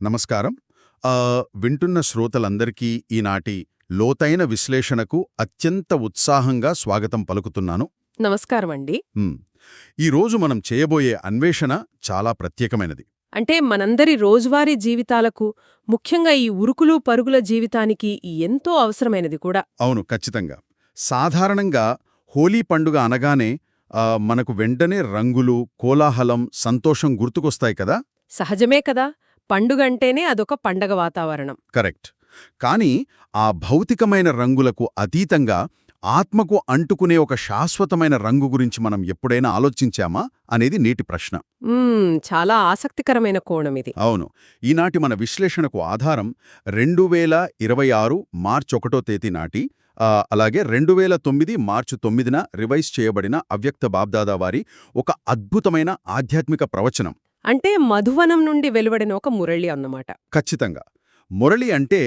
నమస్కారం. వింటున్న శ్రోతలందరికీ ఈనాటి లోతైన విశ్లేషణకు అత్యంత ఉత్సాహంగా స్వాగతం పలుకుతున్నాను. నమస్కారమండి. ఈరోజు మనం చేయబోయే అన్వేషణ చాలా ప్రత్యేకమైనది. అంటే మనందరి రోజువారీ జీవితాలకు, ముఖ్యంగా ఈ ఉరుకులు పరుగుల జీవితానికి ఎంతో అవసరమైనది కూడా. అవును, ఖచ్చితంగా. సాధారణంగా హోలీ పండుగ అనగానే మనకు వెంటనే రంగులు, కోలాహలం, సంతోషం గుర్తుకొస్తాయి కదా. సహజమే కదా, పండుగంటేనే అదొక పండగ వాతావరణం. కరెక్ట్. కానీ ఆ భౌతికమైన రంగులకు అతీతంగా ఆత్మకు అంటుకునే ఒక శాశ్వతమైన రంగు గురించి మనం ఎప్పుడైనా ఆలోచించామా అనేది నేటి ప్రశ్న. చాలా ఆసక్తికరమైన కోణం ఇది. అవును. ఈనాటి మన విశ్లేషణకు ఆధారం 2026 మార్చి 1వ తేదీ నాటి, అలాగే 2009 మార్చి 9న రివైజ్ చేయబడిన అవ్యక్త బాబ్దాదా వారి ఒక అద్భుతమైన ఆధ్యాత్మిక ప్రవచనం. అంటే మధువనం నుండి వెలువడిన ఒక మురళి అన్నమాట. ఖచ్చితంగా. మురళి అంటే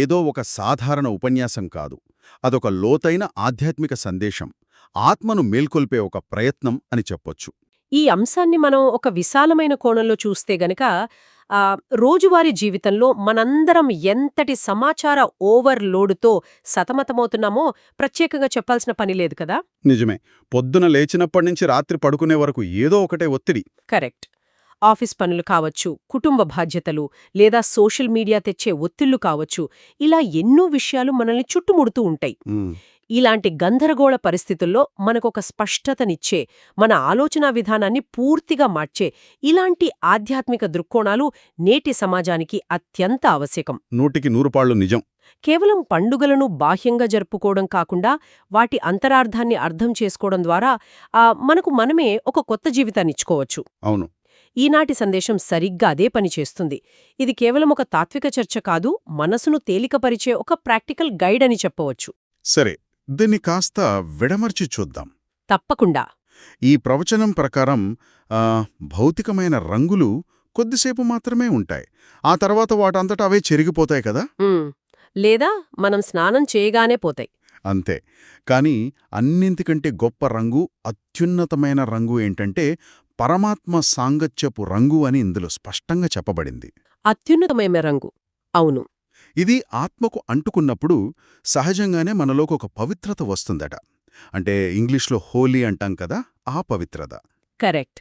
ఏదో ఒక సాధారణ ఉపన్యాసం కాదు. అదొక లోతైన ఆధ్యాత్మిక సందేశం, ఆత్మను మేల్కొల్పే ఒక ప్రయత్నం అని చెప్పొచ్చు. ఈ అంశాన్ని మనం ఒక విశాలమైన కోణంలో చూస్తే గనక రోజువారీ జీవితంలో మనందరం ఎంతటి సమాచార ఓవర్లోడుతో సతమతమవుతున్నామో ప్రత్యేకంగా చెప్పాల్సిన పని లేదు కదా. నిజమే. పొద్దున లేచినప్పటి నుంచి రాత్రి పడుకునే వరకు ఏదో ఒకటే ఒత్తిడి. కరెక్ట్. ఆఫీస్ పనులు కావచ్చు, కుటుంబ బాధ్యతలు, లేదా సోషల్ మీడియా తెచ్చే ఒత్తిళ్లు కావచ్చు, ఇలా ఎన్నో విషయాలు మనల్ని చుట్టుముడుతూ ఉంటాయి. ఇలాంటి గందరగోళ పరిస్థితుల్లో మనకొక స్పష్టతనిచ్చే, మన ఆలోచనా విధానాన్ని పూర్తిగా మార్చే ఇలాంటి ఆధ్యాత్మిక దృక్కోణాలు నేటి సమాజానికి అత్యంత ఆవశ్యకం. 100% పాళ్ళు నిజం. కేవలం పండుగలను బాహ్యంగా జరుపుకోవడం కాకుండా వాటి అంతరార్థాన్ని అర్థం చేసుకోవడం ద్వారా మనకు మనమే ఒక కొత్త జీవితాన్నిచ్చుకోవచ్చు. అవును. ఈనాటి సందేశం సరిగ్గా అదే పని చేస్తుంది. ఇది కేవలం ఒక తాత్విక చర్చ కాదు, మనసును తేలికపరిచే ఒక ప్రాక్టికల్ గైడ్ అని చెప్పవచ్చు. సరే, దీన్ని కాస్త విడమర్చి చూద్దాం. తప్పకుండా. ఈ ప్రవచనం ప్రకారం భౌతికమైన రంగులు కొద్దిసేపు మాత్రమే ఉంటాయి. ఆ తర్వాత వాటంతటా అవే చెరిగిపోతాయి కదా. లేదా మనం స్నానం చేయగానే పోతాయి. అంతే. కానీ అన్నింటికంటే గొప్ప రంగు, అత్యున్నతమైన రంగు ఏంటంటే పరమాత్మ సాంగత్యపు రంగు అని ఇందులో స్పష్టంగా చెప్పబడింది. అత్యున్నతమైన రంగు. అవును. ఇది ఆత్మకు అంటుకున్నప్పుడు సహజంగానే మనలోకి ఒక పవిత్రత వస్తుందట. అంటే ఇంగ్లీష్లో హోలీ అంటాం కదా, ఆ పవిత్రత. కరెక్ట్.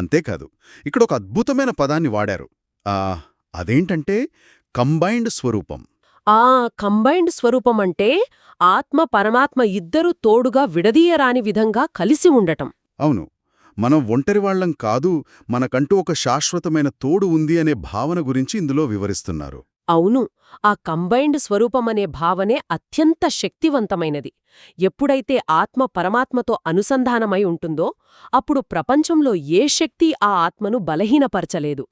అంతేకాదు, ఇక్కడ ఒక అద్భుతమైన పదాన్ని వాడారు. అదేంటంటే కంబైన్డ్ స్వరూపం. కంబైన్డ్ స్వరూపం అంటే ఆత్మ పరమాత్మ ఇద్దరూ తోడుగా విడదీయరాని విధంగా కలిసి ఉండటం. అవును. మనం ఒంటరివాళ్లం కాదు, మనకంటూ ఒక శాశ్వతమైన తోడు ఉంది అనే భావన గురించి ఇందులో వివరిస్తున్నారు. అవును. ఆ కంబైన్డ్ స్వరూపమనే భావనే అత్యంత శక్తివంతమైనది. ఎప్పుడైతే ఆత్మ పరమాత్మతో అనుసంధానమై ఉంటుందో అప్పుడు ప్రపంచంలో ఏ శక్తి ఆ ఆత్మను బలహీనపరచలేదు.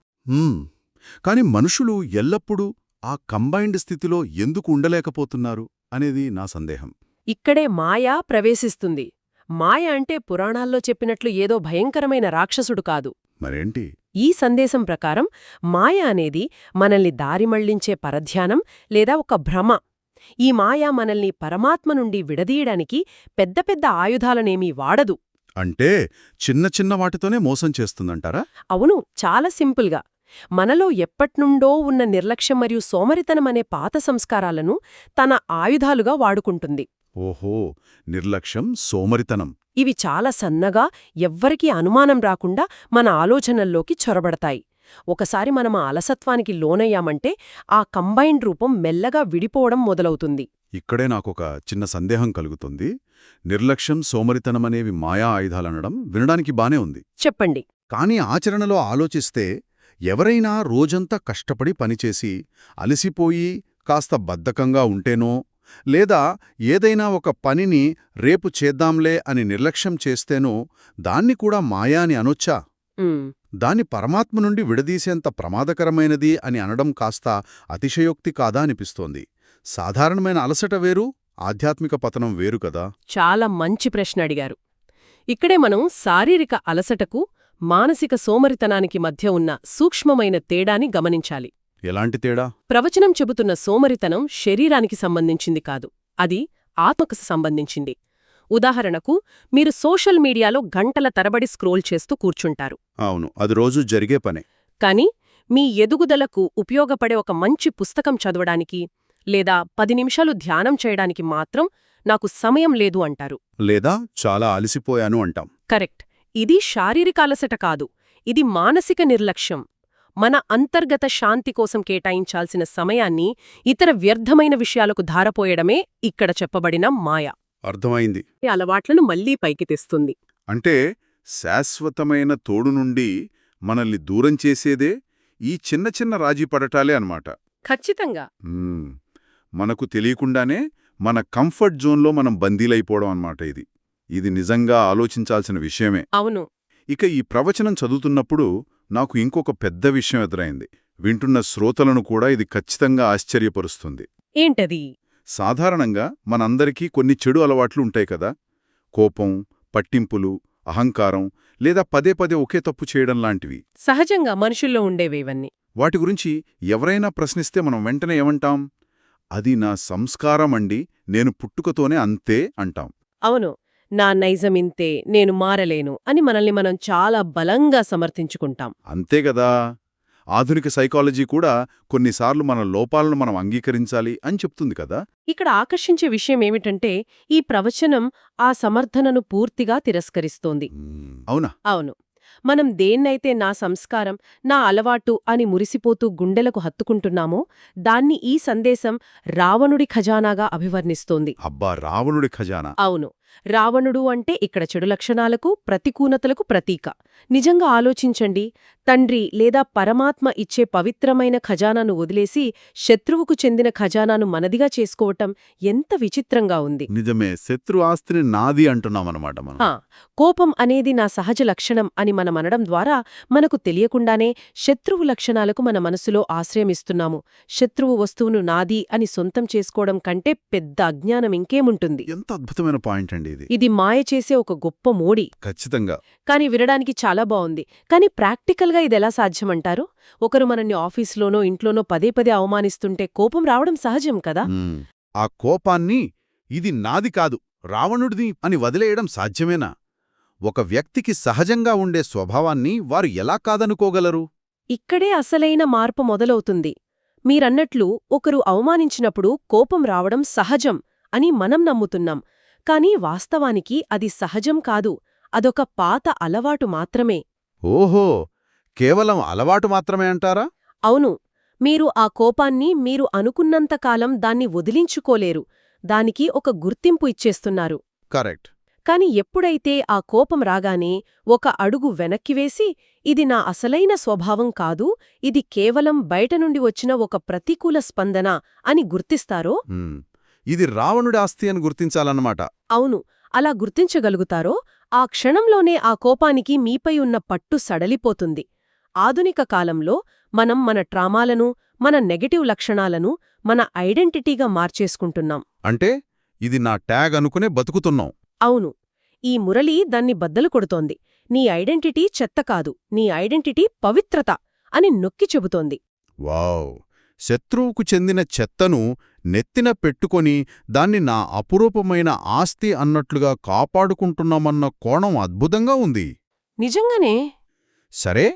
కాని మనుషులు ఎల్లప్పుడూ ఆ కంబైన్డ్ స్థితిలో ఎందుకు ఉండలేకపోతున్నారు అనేది నా సందేహం. ఇక్కడే మాయ ప్రవేశిస్తుంది. మాయ అంటే పురాణాల్లో చెప్పినట్లు ఏదో భయంకరమైన రాక్షసుడు కాదు. మరేంటి? ఈ సందేశం ప్రకారం మాయ అనేది మనల్ని దారి మళ్లించే పరధ్యానం లేదా ఒక భ్రమ. ఈ మాయ మనల్ని పరమాత్మ నుండి విడదీయడానికి పెద్ద పెద్ద ఆయుధాలనేమీ వాడదు. అంటే చిన్న చిన్న వాటితోనే మోసం చేస్తుందంటారా? అవును, చాలా సింపుల్గా. మనలో ఎప్పట్నుండో ఉన్న నిర్లక్ష్యం మరియు సోమరితనమనే పాత సంస్కారాలను తన ఆయుధాలుగా వాడుకుంటుంది. ఓహో, నిర్లక్ష్యం, సోమరితనం. ఇవి చాలా సన్నగా, ఎవ్వరికీ అనుమానం రాకుండా మన ఆలోచనల్లోకి చొరబడతాయి. ఒకసారి మనం ఆ అలసత్వానికి లోనయ్యామంటే ఆ కంబైన్డ్ రూపం మెల్లగా విడిపోవడం మొదలవుతుంది. ఇక్కడే నాకొక చిన్న సందేహం కలుగుతుంది. నిర్లక్ష్యం, సోమరితనమనేవి మాయా ఆయుధాలనడం వినడానికి బానే ఉంది. చెప్పండి. కానీ ఆచరణలో ఆలోచిస్తే ఎవరైనా రోజంతా కష్టపడి పనిచేసి అలసిపోయి కాస్త బద్ధకంగా ఉంటేనో, లేదా ఏదైనా ఒక పనిని రేపు చేద్దాంలే అని నిర్లక్ష్యం చేస్తేనో దాన్ని కూడా మాయా అని అనొచ్చా? దాన్ని పరమాత్మ నుండి విడదీసేంత ప్రమాదకరమైనది అని అనడం కాస్త అతిశయోక్తి కాదా అనిపిస్తోంది. సాధారణమైన అలసట వేరు, ఆధ్యాత్మిక పతనం వేరు కదా. చాలా మంచి ప్రశ్న అడిగారు. ఇక్కడే మనం శారీరక అలసటకు, మానసిక సోమరితనానికి మధ్య ఉన్న సూక్ష్మమైన తేడాని గమనించాలి. ఎలాంటి తేడా? ప్రవచనం చెబుతున్న సోమరితనం శరీరానికి సంబంధించింది కాదు, అది ఆత్మకు సంబంధించింది. ఉదాహరణకు, మీరు సోషల్ మీడియాలో గంటల తరబడి స్క్రోల్ చేస్తూ కూర్చుంటారు. అవును, అది రోజూ జరిగే పనే. కానీ మీ ఎదుగుదలకు ఉపయోగపడే ఒక మంచి పుస్తకం చదవడానికి లేదా 10 నిమిషాలు ధ్యానం చేయడానికి మాత్రం నాకు సమయం లేదు అంటారు. లేదా చాలా అలసిపోయాను అంటాం. కరెక్ట్. ఇది శారీరక అలసట కాదు, ఇది మానసిక నిర్లక్ష్యం. మన అంతర్గత శాంతి కోసం కేటాయించాల్సిన సమయాన్ని ఇతర వ్యర్థమైన విషయాలకు ధారపోయడమే ఇక్కడ చెప్పబడిన మాయ. అర్థమైంది. ఈ అలవాట్లను మళ్లీ పైకి తెస్తుంది. అంటే శాశ్వతమైన తోడు నుండి మనల్ని దూరం చేసేదే ఈ చిన్న చిన్న రాజీ పడటాలే అన్నమాట. ఖచ్చితంగా. మనకు తెలియకుండానే మన కంఫర్ట్ జోన్లో మనం బందీలైపోవడం అన్నమాట ఇది. ఇది నిజంగా ఆలోచించాల్సిన విషయమే. అవును. ఇక ఈ ప్రవచనం చదువుతున్నప్పుడు నాకు ఇంకొక పెద్ద విషయం ఎదురైంది. వింటున్న శ్రోతలను కూడా ఇది ఖచ్చితంగా ఆశ్చర్యపరుస్తుంది. ఏంటది? సాధారణంగా మనందరికీ కొన్ని చెడు అలవాట్లు ఉంటాయి కదా. కోపం, పట్టింపులు, అహంకారం లేదా పదే పదే ఒకే తప్పు చేయడం లాంటివి. సహజంగా మనుషుల్లో ఉండేవేవన్నీ. వాటి గురించి ఎవరైనా ప్రశ్నిస్తే మనం వెంటనే ఏమంటాం? అది నా సంస్కారం అండి, నేను పుట్టుకతోనే అంతే అంటాం. అవును. నా నైజమింతే, నేను మారలేను అని మనల్ని మనం చాలా బలంగా సమర్థించుకుంటాం. అంతేగదా. ఆధునిక సైకాలజీ కూడా కొన్నిసార్లు మన లోపాలను మనం అంగీకరించాలి అని చెప్తుంది కదా. ఇక్కడ ఆకర్షించే విషయమేమిటంటే ఈ ప్రవచనం ఆ సమర్థనను పూర్తిగా తిరస్కరిస్తోంది. అవునా? అవును. మనం దేన్నైతే నా సంస్కారం, నా అలవాటు అని మురిసిపోతూ గుండెలకు హత్తుకుంటున్నామో దాన్ని ఈ సందేశం రావణుడి ఖజానాగా అభివర్ణిస్తోంది. అబ్బా, రావణుడి ఖజానా. అవును. రావణుడు అంటే ఇక్కడ చెడు లక్షణాలకు, ప్రతికూలతలకు ప్రతీక. నిజంగా ఆలోచించండి. తండ్రి లేదా పరమాత్మ ఇచ్చే పవిత్రమైన ఖజానాను వదిలేసి శత్రువుకు చెందిన ఖజానాను మనదిగా చేసుకోవటం ఎంత విచిత్రంగా ఉంది. నిజమే, శత్రు ఆస్తిని నాది అంటున్నామన్నమాట మనం. కోపం అనేది నా సహజ లక్షణం అని మనమనడం ద్వారా మనకు తెలియకుండానే శత్రువు లక్షణాలకు మన మనసులో ఆశ్రయమిస్తున్నాము. శత్రువు వస్తువును నాది అని సొంతం చేసుకోవడం కంటే పెద్ద అజ్ఞానం ఇంకేముంటుంది? ఎంత అద్భుతమైన పాయింట్ అండి ఇది. ఇది మాయ చేసే ఒక గొప్ప మోడి. ఖచ్చితంగా. కాని వినడానికి చాలా బావుంది. కాని ప్రాక్టికల్గా ఇదెలా సాధ్యమంటారు? ఒకరు మనల్ని ఆఫీసులోనో ఇంట్లోనో పదే పదే అవమానిస్తుంటే కోపం రావడం సహజం కదా. ఆ కోపాన్ని ఇది నాది కాదు, రావణుడిది అని వదిలేయడం సాధ్యమేనా? ఒక వ్యక్తికి సహజంగా ఉండే స్వభావాన్ని వారు ఎలా కాదనుకోగలరు? ఇక్కడే అసలైన మార్పు మొదలవుతుంది. మీరన్నట్లు ఒకరు అవమానించినప్పుడు కోపం రావడం సహజం అని మనం నమ్ముతున్నాం. కాని వాస్తవానికి అది సహజం కాదు, అదొక పాత అలవాటు మాత్రమే. ఓహో, కేవలం అలవాటు మాత్రమే అంటారా? అవును. మీరు ఆ కోపాన్ని మీరు అనుకున్నంతకాలం దాన్ని వదిలించుకోలేరు. దానికి ఒక గుర్తింపు ఇచ్చేస్తున్నారు. కరెక్ట్. కాని ఎప్పుడైతే ఆ కోపం రాగానే ఒక అడుగు వెనక్కివేసి ఇది నా అసలైన స్వభావం కాదు, ఇది కేవలం బయట నుండి వచ్చిన ఒక ప్రతికూల స్పందన అని గుర్తిస్తారో ఇది రావణుడి ఆస్తి అని గుర్తించాలన్నమాట. అవును. అలా గుర్తించగలుగుతారో ఆ క్షణంలోనే ఆ కోపానికి మీపై ఉన్న పట్టు సడలిపోతుంది. ఆధునిక కాలంలో మనం మన ట్రామాలను, మన నెగటివ్ లక్షణాలను మన ఐడెంటిటీగా మార్చేసుకుంటున్నాం. అంటే ఇది నా ట్యాగ్ అనుకునే బతుకుతున్నాం. అవును. ఈ మురళి దాన్ని బద్దలు కొడుతోంది. నీ ఐడెంటిటీ చెత్త కాదు, నీ ఐడెంటిటీ పవిత్రత అని నొక్కి చెబుతోంది. వావ్! శత్రువుకు చెందిన చెత్తను నెత్తిన పెట్టుకొని దాన్ని నా అపురూపమైన ఆస్తి అన్నట్లుగా కాపాడుకుంటున్నామన్న కోణం అద్భుతంగా ఉంది. నిజంగానే. సరే,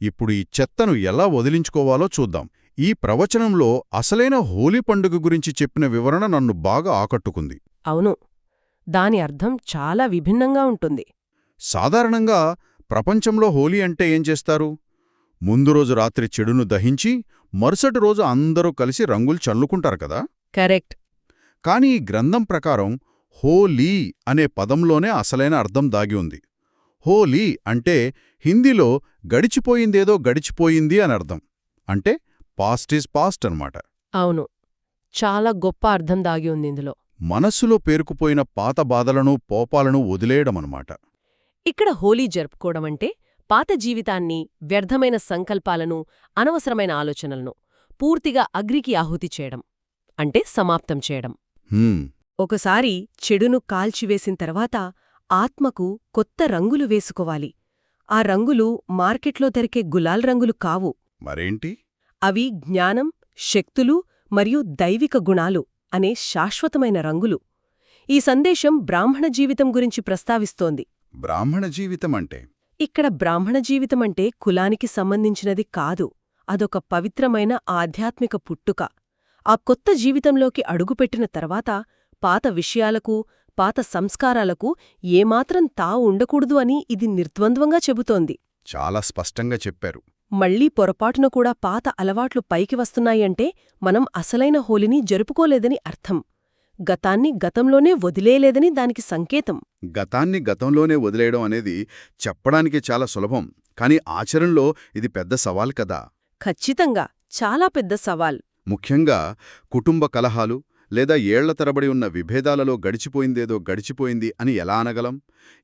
ఇప్పుడు ఈ చెత్తను ఎలా వదిలించుకోవాలో చూద్దాం. ఈ ప్రవచనంలో అసలైన హోలీ పండుగ గురించి చెప్పిన వివరణ నన్ను బాగా ఆకట్టుకుంది. అవును. దాని అర్థం చాలా విభిన్నంగా ఉంటుంది. సాధారణంగా ప్రపంచంలో హోలీ అంటే ఏం చేస్తారు? ముందు రోజు రాత్రి చెడును దహించి మరుసటి రోజు అందరూ కలిసి రంగులు చల్లుకుంటారు కదా. కరెక్ట్. కాని ఈ గ్రంథం ప్రకారం హోలీ అనే పదంలోనే అసలైన అర్థం దాగి ఉంది. హోలీ అంటే హిందీలో గడిచిపోయిందేదో గడిచిపోయింది అని అర్థం. అంటే పాస్ట్ ఈజ్ పాస్ట్ అన్నమాట. అవును. చాలా గొప్ప అర్థం దాగి ఉంది ఇందులో. మనస్సులో పేరుకుపోయిన పాత బాధలను, పోపాలను వదిలేయడమన్నమాట. ఇక్కడ హోలీ జరుపుకోవడమంటే పాత జీవితాన్ని, వ్యర్థమైన సంకల్పాలను, అనవసరమైన ఆలోచనలను పూర్తిగా అగ్నికి ఆహుతి చేయడం, అంటే సమాప్తం చేయడం. ఒకసారి చెడును కాల్చివేసిన తర్వాత ఆత్మకు కొత్త రంగులు వేసుకోవాలి. ఆ రంగులు మార్కెట్లో దొరికే గులాల్ రంగులు కావు. మరేంటి? అవి జ్ఞానం, శక్తులు మరియు దైవిక గుణాలు అనే శాశ్వతమైన రంగులు. ఈ సందేశం బ్రాహ్మణ జీవితం గురించి ప్రస్తావిస్తోంది. బ్రాహ్మణ జీవితం అంటే? ఇక్కడ బ్రాహ్మణ జీవితమంటే కులానికి సంబంధించినది కాదు, అదొక పవిత్రమైన ఆధ్యాత్మిక పుట్టుక. ఆ కొత్త జీవితంలోకి అడుగుపెట్టిన తర్వాత పాత విషయాలకు, పాత సంస్కారాలకు ఏమాత్రం తావు ఉండకూడదు అని ఇది నిర్ద్వంద్వంగా చెబుతోంది. చాలా స్పష్టంగా చెప్పారు. మళ్లీ పొరపాటున కూడా పాత అలవాట్లు పైకి వస్తున్నాయంటే మనం అసలైన హోలీని జరుపుకోలేదని అర్థం. గతాన్ని గతంలోనే వదిలేయలేదని దానికి సంకేతం. గతాన్ని గతంలోనే వదిలేయడం అనేది చెప్పడానికి చాలా సులభం, కానీ ఆచరణలో ఇది పెద్ద సవాల్ కదా. ఖచ్చితంగా చాలా పెద్ద సవాల్. ముఖ్యంగా కుటుంబ కలహాలు లేదా ఏళ్ల తరబడి ఉన్న విభేదాలలో గడిచిపోయిందేదో గడిచిపోయింది అని ఎలా అనగలం?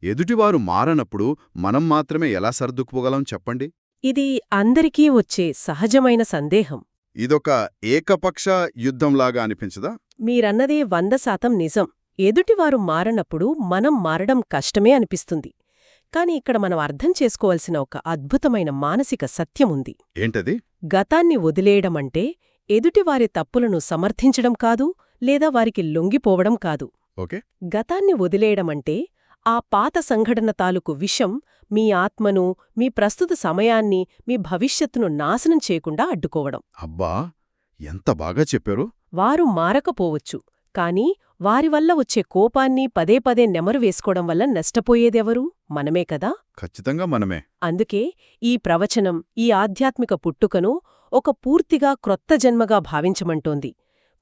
ఎదుటివారు మారనప్పుడు మనం మాత్రమే ఎలా సర్దుకుపోగలం చెప్పండి? ఇది అందరికీ వచ్చే సహజమైన సందేహం. ఇదొక ఏకపక్ష యుద్ధంలాగా అనిపించదా? మీరన్నదే 100% నిజం. ఎదుటివారు మారనప్పుడు మనం మారడం కష్టమే అనిపిస్తుంది. కాని ఇక్కడ మనం అర్థం చేసుకోవాల్సిన ఒక అద్భుతమైన మానసిక సత్యముంది. ఏంటది? గతాన్ని వదిలేయడమంటే ఎదుటివారి తప్పులను సమర్థించడం కాదు, లేదా వారికి లొంగిపోవడం కాదు. ఓకే. గతాన్ని వదిలేయడమంటే ఆ పాత సంఘటన తాలూకు విషం మీ ఆత్మను, మీ ప్రస్తుత సమయాన్ని, మీ భవిష్యత్తును నాశనం చేయకుండా అడ్డుకోవడం. అబ్బా, ఎంత బాగా చెప్పారు. వారు మారకపోవచ్చు, కానీ వారి వల్ల వచ్చే కోపాన్ని పదే పదే నెమరు వేసుకోవడం వల్ల నష్టపోయేదెవరు? మనమే కదా. ఖచ్చితంగా మనమే. అందుకే ఈ ప్రవచనం ఈ ఆధ్యాత్మిక పుట్టుకను ఒక పూర్తిగా క్రొత్త జన్మగా భావించమంటోంది.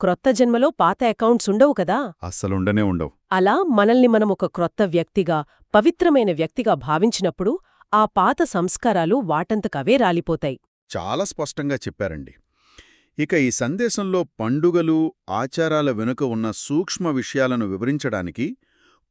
క్రొత్త జన్మలో పాత అకౌంట్స్ ఉండవు కదా. అస్సలుండనే ఉండవు. అలా మనల్ని మనం ఒక క్రొత్త వ్యక్తిగా, పవిత్రమైన వ్యక్తిగా భావించినప్పుడు ఆ పాత సంస్కారాలు వాటంతకవే రాలిపోతాయి. చాలా స్పష్టంగా చెప్పారండి. ఇక ఈ సందేశంలో పండుగలు, ఆచారాల వెనుక ఉన్న సూక్ష్మ విషయాలను వివరించడానికి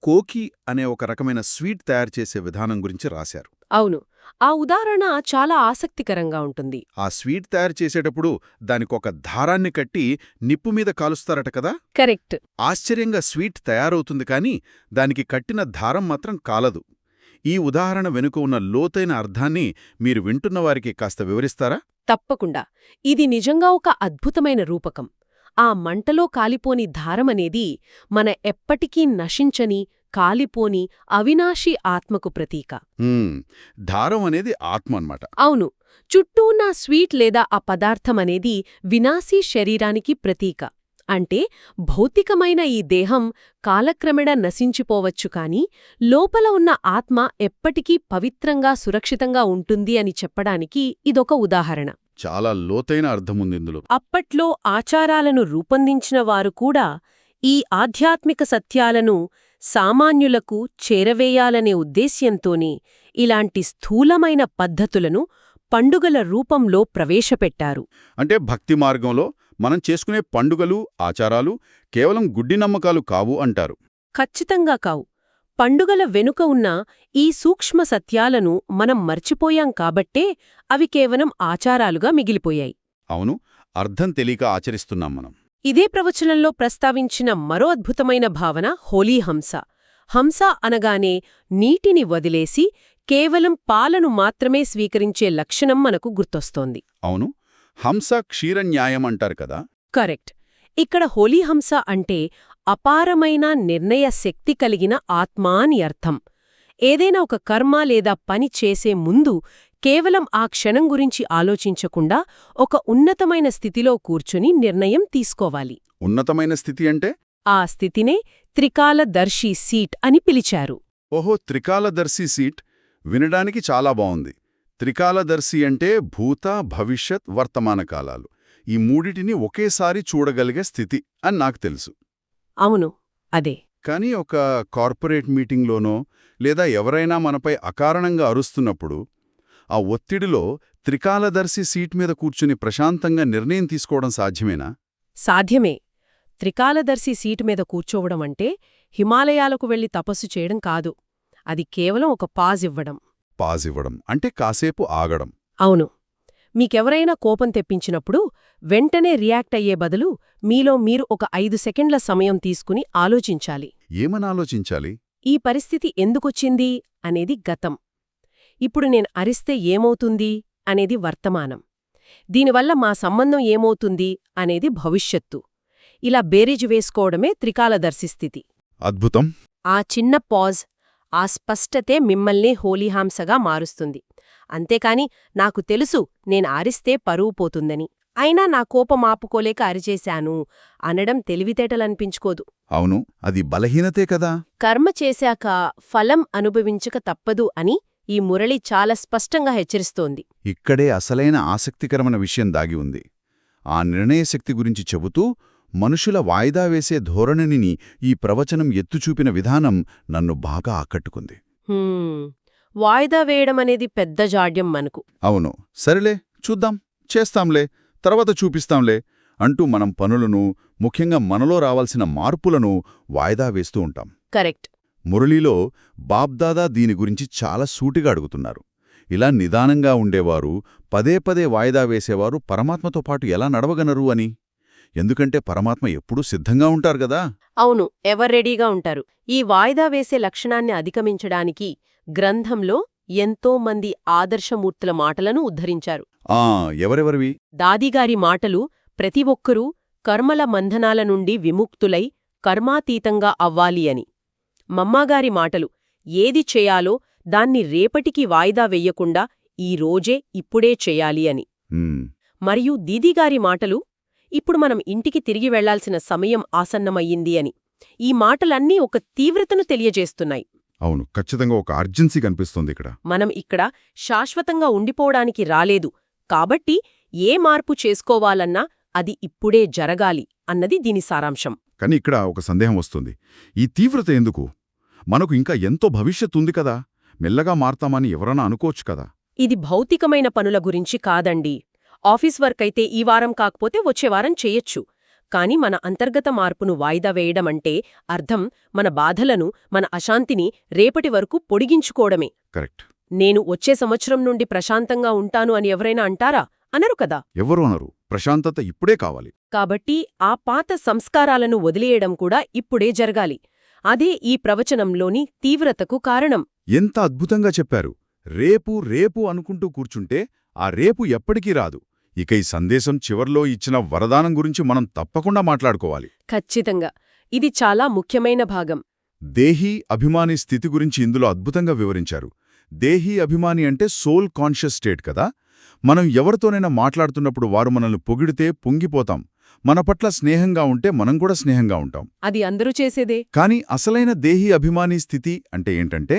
కోకి అనే ఒక రకమైన స్వీట్ తయారుచేసే విధానం గురించి రాశారు. అవును, ఆ ఉదాహరణ చాలా ఆసక్తికరంగా ఉంటుంది. ఆ స్వీట్ తయారు చేసేటప్పుడు దానికొక దారాన్ని కట్టి నిప్పు మీద కాలుస్తారట కదా. కరెక్ట్. ఆశ్చర్యంగా స్వీట్ తయారవుతుంది, కానీ దానికి కట్టిన దారం మాత్రం కాలదు. ఈ ఉదాహరణ వెనుక ఉన్న లోతైన అర్థాన్ని మీరు వింటున్నవారికి కాస్త వివరిస్తారా? తప్పకుండా. ఇది నిజంగా ఒక అద్భుతమైన రూపకం. ఆ మంటలో కాలిపోని దారమనేది మన ఎప్పటికీ నశించని, కాలిపోని, అవినాశీ ఆత్మకు ప్రతీక. దారం అనేది ఆత్మ అన్నమాట. అవును. చుట్టూ ఉన్న స్వీట్ లేదా ఆ పదార్థమనేది వినాశీ శరీరానికి ప్రతీక. అంటే భౌతికమైన ఈ దేహం కాలక్రమేణా నశించిపోవచ్చు, కాని లోపల ఉన్న ఆత్మ ఎప్పటికీ పవిత్రంగా, సురక్షితంగా ఉంటుంది అని చెప్పడానికి ఇదొక ఉదాహరణ. చాలా లోతైన అర్థముందిందులో. అప్పట్లో ఆచారాలను రూపొందించిన వారు కూడా ఈ ఆధ్యాత్మిక సత్యాలను సామాన్యులకు చేరవేయాలనే ఉద్దేశ్యంతోనే ఇలాంటి స్థూలమైన పద్ధతులను పండుగల రూపంలో ప్రవేశపెట్టారు. అంటే భక్తి మార్గంలో మనం చేసుకునే పండుగలు, ఆచారాలు కేవలం గుడ్డి నమ్మకాలు కావు అంటారు. ఖచ్చితంగా కావు. పండుగల వెనుక ఉన్న ఈ సూక్ష్మ సత్యాలను మనం మర్చిపోయాం కాబట్టే అవి కేవలం ఆచారాలుగా మిగిలిపోయాయి. అవును, అర్థం తెలియక ఆచరిస్తున్నాం మనం. ఇదే ప్రవచనంలో ప్రస్తావించిన మరో అద్భుతమైన భావన హోలీ హంస. హంస అనగానే నీటిని వదిలేసి కేవలం పాలను మాత్రమే స్వీకరించే లక్షణం మనకు గుర్తొస్తోంది. అవును, హంస క్షీరన్యాయం అంటారు కదా. కరెక్ట్. ఇక్కడ హోలీ హంస అంటే అపారమైన నిర్ణయ శక్తి కలిగిన ఆత్మ అని అర్థం. ఏదైనా ఒక కర్మ లేదా పని చేసే ముందు కేవలం ఆ క్షణం గురించి ఆలోచించకుండా ఒక ఉన్నతమైన స్థితిలో కూర్చుని నిర్ణయం తీసుకోవాలి. ఉన్నతమైన స్థితి అంటే? ఆ స్థితినే త్రికాలదర్శి సీట్ అని పిలిచారు. ఓహో, త్రికాలదర్శి సీట్ వినడానికి చాలా బావుంది. త్రికాలదర్శి అంటే భూత, భవిష్యత్, వర్తమాన కాలాలు, ఈ మూడిటిని ఒకేసారి చూడగలిగే స్థితి అని నాకు తెలుసు. అవును, అదే. కానీ ఒక కార్పొరేట్ మీటింగ్లోనో లేదా ఎవరైనా మనపై అకారణంగా అరుస్తున్నప్పుడు ఆ ఒత్తిడిలో త్రికాలదర్శి సీట్ మీద కూర్చుని ప్రశాంతంగా నిర్ణయం తీసుకోవడం సాధ్యమేనా? సాధ్యమే. త్రికాలదర్శి సీటు మీద కూర్చోవడం అంటే హిమాలయాలకు వెళ్లి తపస్సు చేయడం కాదు. అది కేవలం ఒక పాజ్ ఇవ్వడం. పాజ్ ఇవ్వడం అంటే కాసేపు ఆగడం. అవును. మీకెవరైనా కోపం తెప్పించినప్పుడు వెంటనే రియాక్ట్ అయ్యే బదులు మీలో మీరు ఒక 5 సెకండ్ల సమయం తీసుకుని ఆలోచించాలి. ఏమని ఆలోచించాలి? ఈ పరిస్థితి ఎందుకొచ్చింది అనేది గతం. ఇప్పుడు నేను అరిస్తే ఏమవుతుంది అనేది వర్తమానం. దీనివల్ల మా సంబంధం ఏమవుతుంది అనేది భవిష్యత్తు. ఇలా బేరీజు వేసుకోవడమే త్రికాలదర్శి స్థితి. అద్భుతం. ఆ చిన్న పాజ్, ఆ స్పష్టతే మిమ్మల్ని హోలీహాంసగా మారుస్తుంది. అంతేకాని నాకు తెలుసు నేను అరిస్తే పరువు పోతుందని, అయినా నా కోపం ఆపుకోలేక అరిచేశాను అనడం తెలివితేటలనిపించుకోదు. అవును, అది బలహీనతే కదా. కర్మ చేశాక ఫలం అనుభవించక తప్పదు అని ఈ మురళి చాలా స్పష్టంగా హెచ్చరిస్తోంది. ఇక్కడే అసలైన ఆసక్తికరమైన విషయం దాగి ఉంది. ఆ నిర్ణయశక్తి గురించి చెబుతూ మనుషుల వాయిదా వేసే ధోరణిని ఈ ప్రవచనం ఎత్తుచూపిన విధానం నన్ను బాగా ఆకట్టుకుంది. వాయిదా వేయడమనేది పెద్ద జాడ్యం మనకు. అవును, సరేలే చూద్దాం, చేస్తాంలే, తర్వాత చూపిస్తాంలే అంటూ మనం పనులను, ముఖ్యంగా మనలో రావాల్సిన మార్పులను వాయిదా వేస్తూ ఉంటాం. కరెక్ట్. మురళీలో బాబ్దాదా దీని గురించి చాలా సూటిగా అడుగుతున్నారు. ఇలా నిదానంగా ఉండేవారు, పదే పదే వాయిదా వేసేవారు పరమాత్మతో పాటు ఎలా నడవగనరు అని. ఎందుకంటే పరమాత్మ ఎప్పుడూ సిద్ధంగా ఉంటారు గదా. అవును, రెడీగా ఉంటారు. ఈ వాయిదా వేసే లక్షణాన్ని అధిగమించడానికి గ్రంథంలో ఎంతో మంది ఆదర్శమూర్తుల మాటలను ఉద్ధరించారు. ఎవరెవరివి? దాదిగారి మాటలు ప్రతి ఒక్కరూ కర్మల బంధనాల నుండి విముక్తులై కర్మాతీతంగా అవ్వాలి అని. మమ్మాగారి మాటలు ఏది చేయాలో దాన్ని రేపటికి వాయిదా వెయ్యకుండా ఈ రోజే ఇప్పుడే చెయ్యాలి అని. మరియు దీదీగారి మాటలు ఇప్పుడు మనం ఇంటికి తిరిగి వెళ్లాల్సిన సమయం ఆసన్నమయ్యింది అని. ఈ మాటలన్నీ ఒక తీవ్రతను తెలియజేస్తున్నాయి. అవును, ఖచ్చితంగా ఒక అర్జెన్సీ కనిపిస్తుంది ఇక్కడ. మనం ఇక్కడ శాశ్వతంగా ఉండిపోవడానికి రాలేదు, కాబట్టి ఏ మార్పు చేసుకోవాలన్నా అది ఇప్పుడే జరగాలి అన్నది దీని సారాంశం. కానీ ఇక్కడ ఒక సందేహం వస్తుంది. ఈ తీవ్రత ఎందుకు? మనకు ఇంకా ఎంతో భవిష్యత్తుంది కదా, మెల్లగా మారతామని ఎవరన్నా అనుకోవచ్చు కదా. ఇది భౌతికమైన పనుల గురించి కాదండి. ఆఫీస్ వర్క్ అయితే ఈ వారం కాకపోతే వచ్చే వారం చెయ్యొచ్చు. కాని మన అంతర్గత మార్పును వాయిదా వేయడమంటే అర్థం మన బాధలను, మన అశాంతిని రేపటి వరకు పొడిగించుకోవడమే. కరెక్ట్. నేను వచ్చే సంవత్సరం నుండి ప్రశాంతంగా ఉంటాను అని ఎవరైనా అంటారా? అనరు కదా. ఎవరు అనరు. ప్రశాంతత ఇప్పుడే కావాలి. కాబట్టి ఆ పాత సంస్కారాలను వదిలేయడం కూడా ఇప్పుడే జరగాలి. అదే ఈ ప్రవచనంలోని తీవ్రతకు కారణం. ఎంత అద్భుతంగా చెప్పారు. రేపు రేపు అనుకుంటూ కూర్చుంటే ఆ రేపు ఎప్పటికీ రాదు. ఇక ఈ సందేశం చివర్లో ఇచ్చిన వరదానం గురించి మనం తప్పకుండా మాట్లాడుకోవాలి. ఖచ్చితంగా. ఇది చాలా ముఖ్యమైన భాగం. దేహీ అభిమాని స్థితి గురించి ఇందులో అద్భుతంగా వివరించారు. దేహీ అభిమాని అంటే సోల్ కాన్షియస్ స్టేట్ కదా. మనం ఎవరితోనైనా మాట్లాడుతున్నప్పుడు వారు మనల్ని పొగిడితే పొంగిపోతాం, మన పట్ల స్నేహంగా ఉంటే మనం కూడా స్నేహంగా ఉంటాం. అది అందరూ చేసేదే. కాని అసలైన దేహీ అభిమాని స్థితి అంటే ఏంటంటే,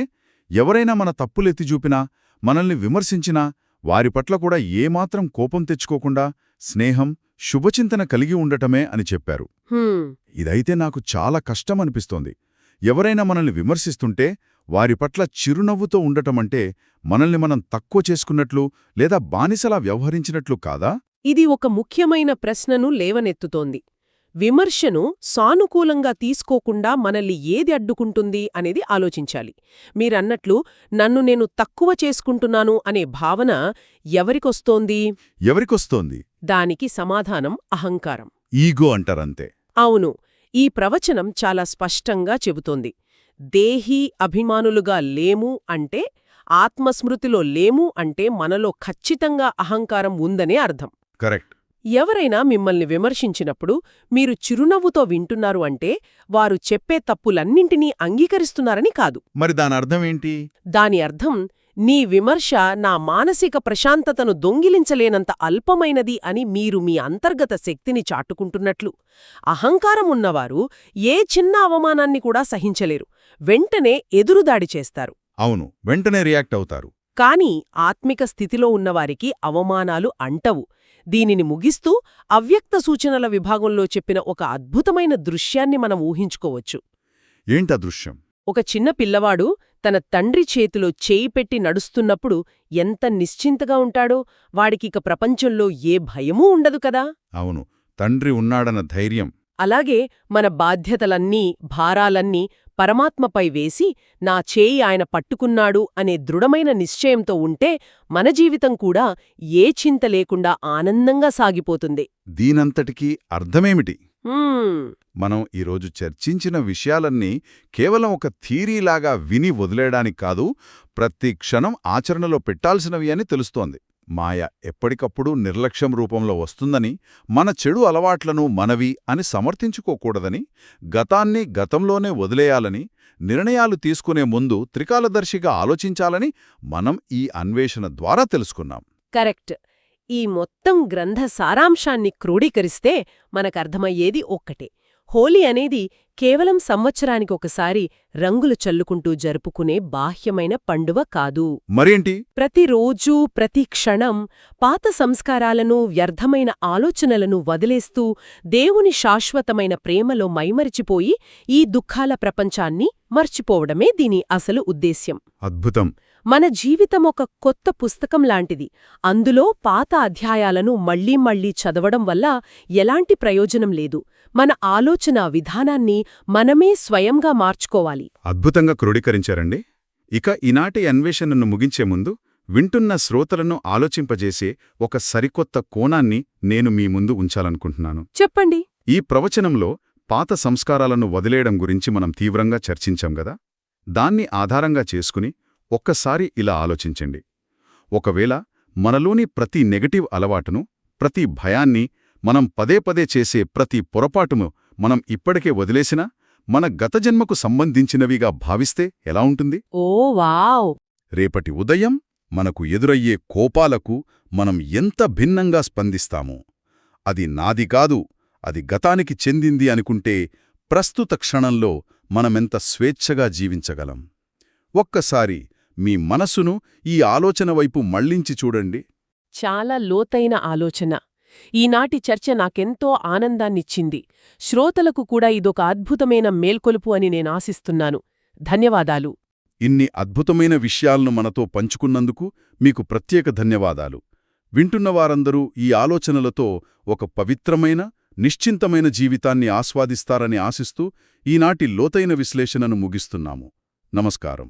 ఎవరైనా మన తప్పులెత్తి చూపినా, మనల్ని విమర్శించినా వారి పట్ల కూడా ఏమాత్రం కోపం తెచ్చుకోకుండా స్నేహం, శుభచింతన కలిగి ఉండటమే అని చెప్పారు. ఇదైతే నాకు చాలా కష్టమనిపిస్తోంది. ఎవరైనా మనల్ని విమర్శిస్తుంటే వారి పట్ల చిరునవ్వుతో ఉండటమంటే మనల్ని మనం తక్కువ చేసుకున్నట్లు లేదా బానిసలా వ్యవహరించినట్లు కాదా? ఇది ఒక ముఖ్యమైన ప్రశ్నను లేవనెత్తుతోంది. విమర్శను సానుకూలంగా తీసుకోకుండా మనల్ని ఏది అడ్డుకుంటుంది అనేది ఆలోచించాలి. మీరన్నట్లు నన్ను నేను తక్కువ చేసుకుంటున్నాను అనే భావన ఎవరికొస్తోంది? దానికి సమాధానం అహంకారం, ఈగో అంటారంతే. అవును. ఈ ప్రవచనం చాలా స్పష్టంగా చెబుతోంది. దేహీ అభిమానులుగా లేము అంటే, ఆత్మస్మృతిలో లేము అంటే మనలో ఖచ్చితంగా అహంకారం ఉందనే అర్థం. కరెక్ట్. ఎవరైనా మిమ్మల్ని విమర్శించినప్పుడు మీరు చిరునవ్వుతో వింటున్నారు అంటే వారు చెప్పే తప్పులన్నింటినీ అంగీకరిస్తున్నారని కాదు. మరి దానర్థమేంటి? దాని అర్థం నీ విమర్శ నా మానసిక ప్రశాంతతను దొంగిలించలేనంత అల్పమైనది అని మీరు మీ అంతర్గత శక్తిని చాటుకుంటున్నట్లు. అహంకారం ఉన్నవారు ఏ చిన్న అవమానాన్ని కూడా సహించలేరు, వెంటనే ఎదురుదాడి చేస్తారు. అవును, వెంటనే రియాక్ట్ అవుతారు. కాని ఆత్మిక స్థితిలో ఉన్నవారికి అవమానాలు అంటవు. దీనిని ముగిస్తూ అవ్యక్త సూచనల విభాగంలో చెప్పిన ఒక అద్భుతమైన దృశ్యాన్ని మనం ఊహించుకోవచ్చు. ఏంటా దృశ్యం? ఒక చిన్న పిల్లవాడు తన తండ్రి చేతిలో చేయి పెట్టి నడుస్తున్నప్పుడు ఎంత నిశ్చింతగా ఉంటాడో, వాడికిక ప్రపంచంలో ఏ భయమూ ఉండదు కదా. అవును, తండ్రి ఉన్నాడన్న ధైర్యం. అలాగే మన బాధ్యతలన్నీ, భారాలన్నీ పరమాత్మపై వేసి నా చేయి ఆయన పట్టుకున్నాడు అనే దృఢమైన నిశ్చయంతో ఉంటే మన జీవితం కూడా ఏ చింత లేకుండా ఆనందంగా సాగిపోతుంది. దీనంతటికీ అర్థమేమిటి? మనం ఈరోజు చర్చించిన విషయాలన్నీ కేవలం ఒక థీరీలాగా విని వదిలేయడానికి కాదు, ప్రతి క్షణం ఆచరణలో పెట్టాల్సినవి అని తెలుస్తోంది. మాయ ఎప్పటికప్పుడు నిర్లక్ష్యం రూపంలో వస్తుందని, మన చెడు అలవాట్లను మనవి అని సమర్థించుకోకూడదని, గతాన్ని గతంలోనే వదిలేయాలని, నిర్ణయాలు తీసుకునే ముందు త్రికాలదర్శిగా ఆలోచించాలని మనం ఈ అన్వేషణ ద్వారా తెలుసుకున్నాం. కరెక్ట్. ఈ మొత్తం గ్రంథ సారాంశాన్ని క్రోడీకరిస్తే మనకర్థమయ్యేది ఒక్కటే. హోలీ అనేది కేవలం సంవత్సరానికి ఒకసారి రంగులు చల్లుకుంటూ జరుపుకునే బాహ్యమైన పండువ కాదు. మరేంటి? ప్రతిరోజూ ప్రతి క్షణం పాత సంస్కారాలను, వ్యర్థమైన ఆలోచనలను వదిలేస్తూ దేవుని శాశ్వతమైన ప్రేమలో మైమరిచిపోయి ఈ దుఃఖాల ప్రపంచాన్ని మర్చిపోవడమే దీని అసలు ఉద్దేశ్యం. అద్భుతం. మన జీవితం ఒక కొత్త పుస్తకం లాంటిది. అందులో పాత అధ్యాయాలను మళ్లీ మళ్లీ చదవడం వల్ల ఎలాంటి ప్రయోజనం లేదు. మన ఆలోచన విధానాన్ని మనమే స్వయంగా మార్చుకోవాలి. అద్భుతంగా క్రోడీకరించారండి. ఇక ఈనాటి అన్వేషణను ముగించే ముందు వింటున్న శ్రోతలను ఆలోచింపజేసే ఒక సరికొత్త కోణాన్ని నేను మీ ముందు ఉంచాలనుకుంటున్నాను. చెప్పండి. ఈ ప్రవచనంలో పాత సంస్కారాలను వదిలేయడం గురించి మనం తీవ్రంగా చర్చించాం గదా. దాన్ని ఆధారంగా చేసుకుని ఒక్కసారి ఇలా ఆలోచించండి. ఒకవేళ మనలోని ప్రతి నెగటివ్ అలవాటును, ప్రతి భయాన్ని, మనం పదే పదే చేసే ప్రతి పొరపాటును మనం ఇప్పటికే వదిలేసినా, మన గత జన్మకు సంబంధించినవిగా భావిస్తే ఎలా ఉంటుంది? ఓ వావ్! రేపటి ఉదయం మనకు ఎదురయ్యే కోపాలకు మనం ఎంత భిన్నంగా స్పందిస్తామో, అది నాది కాదు, అది గతానికి చెందింది అనుకుంటే ప్రస్తుత క్షణంలో మనమెంత స్వేచ్ఛగా జీవించగలం. ఒక్కసారి మీ మనసును ఈ ఆలోచన వైపు మళ్లించి చూడండి. చాలా లోతైన ఆలోచన. ఈనాటి చర్చ నాకెంతో ఆనందాన్నిచ్చింది. శ్రోతలకు కూడా ఇదొక అద్భుతమైన మేల్కొలుపు అని నేనాశిస్తున్నాను. ధన్యవాదాలు. ఇన్ని అద్భుతమైన విషయాలను మనతో పంచుకున్నందుకు మీకు ప్రత్యేక ధన్యవాదాలు. వింటున్నవారందరూ ఈ ఆలోచనలతో ఒక పవిత్రమైన, నిశ్చింతమైన జీవితాన్ని ఆస్వాదిస్తారని ఆశిస్తూ ఈనాటి లోతైన విశ్లేషణను ముగిస్తున్నాము. నమస్కారం.